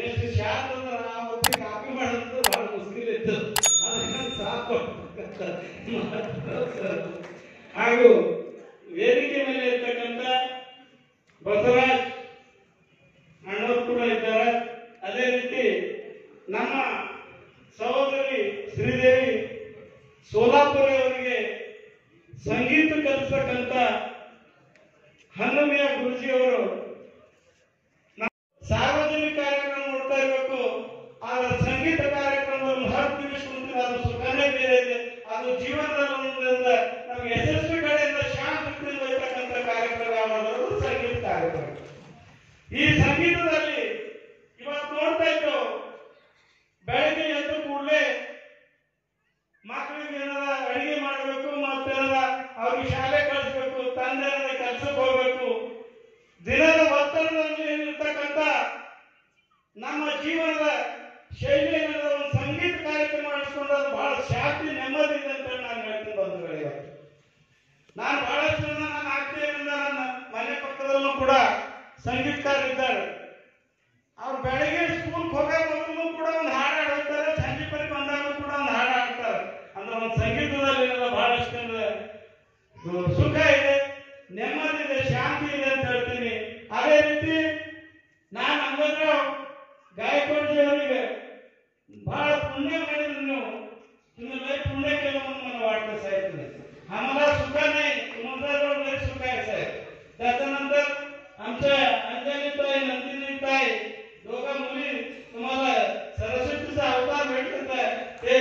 ಎಷ್ಟು ಶಾಂತ ಅಂದ್ರೆ ಆ ಹೊತ್ತಿಗೆ ಕಾಪಿ ಮಾಡೋದು ಬಹಳ ಮುಸ್ಕಿಲ್ ಇತ್ತು. ಅದಕ್ಕೆ ಸಾಕು ಹಾಗೂ ವೇದಿಕೆ ಮೇಲೆ ಇರ್ತಕ್ಕಂಥ ಬಸವರಾಜ್ ಅಣ್ಣವರು ಕೂಡ ಇದ್ದಾರೆ. ಅದೇ ರೀತಿ ನಮ್ಮ ಸಹೋದರಿ ಶ್ರೀದೇವಿ ಸೋಲಾಪುರ ಅವರಿಗೆ ಸಂಗೀತ ಕಲಿಸತಕ್ಕಂಥ ಹನುಮಿಯ ಗುರುಜಿಯವರು ಸಾರ್ವಜನಿಕ ಕಾರ್ಯಕ್ರಮ ನೋಡ್ತಾ ಇರಬೇಕು. ಆದ್ರೆ ಸಂಗೀತ ಕಾರ್ಯಕ್ರಮದಲ್ಲಿ 10 ನಿಮಿಷ ಮುಂದೆ ಅದು ಸುಖನೇ ಬೇರೆ ಇದೆ. ಅದು ಜೀವನದ ನಮಗೆ ಯಶಸ್ವಿ ಕಡೆಯಿಂದ ಶಾಂತಿಯಿಂದ ಇರ್ತಕ್ಕಂಥ ಕಾರ್ಯಕ್ರಮ ಯಾವುದು? ಸಂಗೀತ ಕಾರ್ಯಕ್ರಮ. ಈ ಸಂಗೀತದಲ್ಲಿ ಇವತ್ತು ನೋಡ್ತಾ ಇದ್ದು ಬೆಳಗ್ಗೆ ಎದ್ದು ಕೂಡಲೇ ಮಕ್ಕಳಿಗೆ ಏನಾರ ಅಡಿಗೆ ಮಾಡಬೇಕು, ಮತ್ತೇನಾರ ಅವ್ರಿಗೆ ಶಾಲೆ ಕಳಿಸ್ಬೇಕು, ತಂದೆ ಕೆಲಸಕ್ಕೆ ಹೋಗ್ಬೇಕು. ದಿನದ ಒತ್ತಡದಲ್ಲಿ ಏನಿರ್ತಕ್ಕಂಥ ನಮ್ಮ ಜೀವನದ ಶೈಲಿ ಏನಾದ ಒಂದು ಸಂಗೀತ ಕಾರ್ಯಕ್ರಮ ಮಾಡಿಸ್ಕೊಂಡ್ರೆ ಬಹಳ ಶಾಂತಿ ನೆಮ್ಮದಿ ಇದೆ ಅಂತ ನಾನು ಹೇಳ್ತೀನಿ ಬಂಧುಗಳಿಗೆ. ನಾನು ಬಹಳಷ್ಟು ಜನ ನನ್ನ ಆತ್ಮೀಯರಿಂದ ನನ್ನ ಮನೆ ಪಕ್ಕದಲ್ಲೂ ಕೂಡ ಸಂಗೀತಕಾರರಿದ್ದಾರೆ. ಅವ್ರು ಬೆಳಗ್ಗೆ ಸ್ಕೂಲ್ಗೆ ಹೋಗೋ ಮೊದಲು ಕೂಡ ಒಂದು ಹಾಡು ಹಾಡ್ತಾರೆ, ಸಂಜೆ ಪರಿ ಬಂದಾಗ ಕೂಡ ಒಂದು ಹಾಡು ಹಾಡ್ತಾರೆ. ಅಂದ್ರೆ ಒಂದು ಸಂಗೀತದಲ್ಲಿ ಬಹಳಷ್ಟು ಸುಖ ಇದೆ, ನೆಮ್ಮದಿ ಇದೆ, ಶಾಂತಿ ಇದೆ ಅಂತ ಹೇಳ್ತೀನಿ. ಅದೇ ರೀತಿ ನಾನು ಅಂಗರಾವ್ ಗಾಯಕವಾಡ್ಜಿ ಅವರಿಗೆ ಬಹಳ ಪುಣ್ಯ ಮಾಡಿದ್ರು. ನೀವು तुम्हें पुण्य के मन वाटतं साहेब. आम्हाला सुख नाही, तुम्हाला सुख आहे साहेब. त्याच्यानंतर आमच्या अंजलीताई, नंदिनीताई दोघा मुली तुम्हाला सरस्वतीचा अवतार भेटत आहे. ते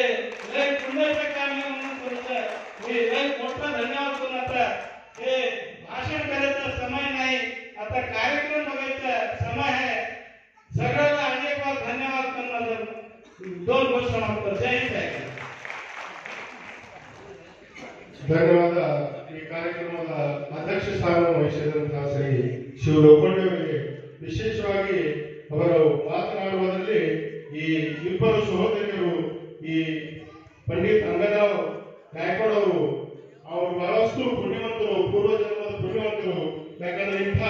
लय पुण्याचं काम आहे म्हणून तुमचं मी लय मोठा धन्यवाद करून आता हे भाषण करायचा समय नाही, आता कार्यक्रम बघायचा समय आहे. सगळ्यांना अनेक बार धन्यवाद करणार. 2 घोषणा करतो. जय साहेब. ಧನ್ಯವಾದ. ಈ ಕಾರ್ಯಕ್ರಮದ ಅಧ್ಯಕ್ಷ ಸ್ಥಾನ ವಹಿಸಿದಂತಹ ಶ್ರೀ ಶಿವ ಲೋಖಂಡೆ ಅವರಿಗೆ ವಿಶೇಷವಾಗಿ ಅವರು ಮಾತನಾಡುವುದರಲ್ಲಿ ಈ ಇಬ್ಬರು ಸಹೋದರಿಯರು ಈ ಪಂಡಿತ್ ಅಂಗರಾವ್ ಗಾಯಕವಾಡ್ ಅವರು ಬಹಳಷ್ಟು ಪುಣ್ಯವಂತರು, ಪೂರ್ವ ಜನ್ಮದ ಪುಣ್ಯವಂತರು. ಯಾಕಂದ್ರೆ ಇಂಥ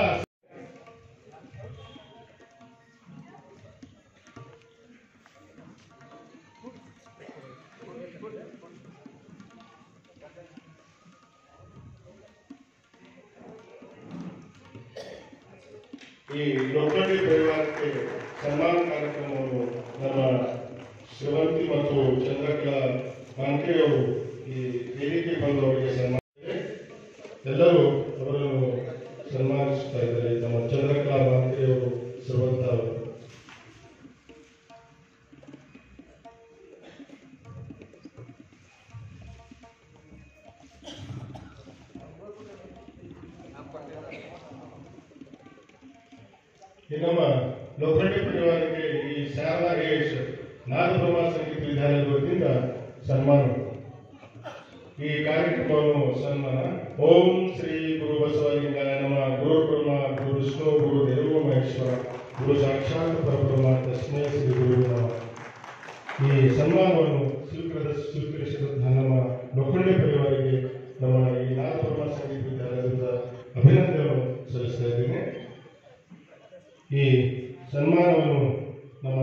ಈ ಲೋಖಂಡೆ ಪರಿವಾರಕ್ಕೆ ಸನ್ಮಾನ ಕಾರ್ಯಕ್ರಮವನ್ನು ನಮ್ಮ ಶ್ರೀವಂತಿ ಮತ್ತು ಚಂದ್ರಕಲಾ ಮಾನ್ಕೆ ಅವರು ಈ ವೇದಿಕೆ ಬಂದವರಿಗೆ ಸನ್ಮಾನ ಎಲ್ಲರೂ ಅವರನ್ನು ಸನ್ಮಾನಿಸುತ್ತಾ ಇದ್ದಾರೆ. ನಮ್ಮ ಚಂದ್ರಕಲಾ ಮಾನ್ಕೆ ಅವರು, ಶ್ರೀವಂತ ಅವರು. ನಮ್ಮ ಲೋಖಂಡೆ ಪರಿವಾರಕ್ಕೆ ಈ ಶಾರದಾ ಗಣೇಶ್ ನಾದಬ್ರಹ್ಮ ಸಂಗೀತ ವಿದ್ಯಾಲಯದ ವತಿಯಿಂದ ಸನ್ಮಾನ. ಈ ಕಾರ್ಯಕ್ರಮವನ್ನು ಸನ್ಮಾನ ಓಂ ಶ್ರೀ ಗುರು ಬಸವಲಿಂಗಾಯ ನಮಃ. ಗುರು ಬ್ರಹ್ಮ, ಗುರು ವಿಷ್ಣು, ಗುರು ದೇವೋ ಮಹೇಶ್ವರ, ಗುರು ಸಾಕ್ಷಾತ್ ಪರಬ್ರಹ್ಮ, ತಸ್ಮೈ ಶ್ರೀ ಗುರು ನಮಃ. ಈ ಸನ್ಮಾನವನ್ನು ಸ್ವೀಕರಿಸಿದಂತಹ ನಮ್ಮ ಲೋಖಂಡೆ ಪರಿವಾರಕ್ಕೆ ನಮ್ಮ ಈ ನಾದಬ್ರಹ್ಮ ಸಂಗೀತ ವಿದ್ಯಾಲಯದಿಂದ ಅಭಿನಂದನೆಯನ್ನು ಸಲ್ಲಿಸ್ತಾ ಇದ್ದೇನೆ. ಈ ಸನ್ಮಾನವನ್ನು ನಮ್ಮ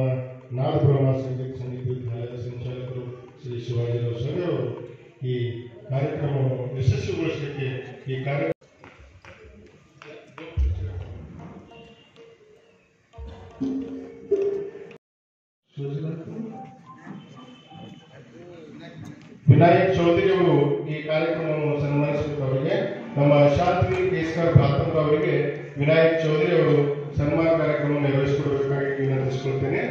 ನಾದಬ್ರಹ್ಮ ಸಂಗೀತ ವಿದ್ಯಾಲಯದ ಸಂಚಾಲಕರು ಶ್ರೀ ಶಿವಾಜಿರಾವ್ ಸ್ವಾಮಿ ಅವರು ಈ ಕಾರ್ಯಕ್ರಮವನ್ನು ಯಶಸ್ವಿಗೊಳಿಸಲಿಕ್ಕೆ ಈ ವಿನಾಯಕ್ ಚೌಧರಿ ಅವರು ಈ ಕಾರ್ಯಕ್ರಮವನ್ನು ಸನ್ಮಾನಿಸಬೇಕು. ಅವರಿಗೆ ನಮ್ಮ ಶಾಂತಿ ಕೇಸ್ಕರ್ ಭಾತಂದ್ರ ಅವರಿಗೆ ವಿನಾಯಕ್ ಚೌಧರಿ ಅವರು ಸನ್ಮಾನ ಕಾರ್ಯಕ್ರಮ ನಿರ್ವಹಿಸಿಕೊಡಬೇಕಾಗಿ ವಿನಂತಿಸಿಕೊಳ್ತೇನೆ.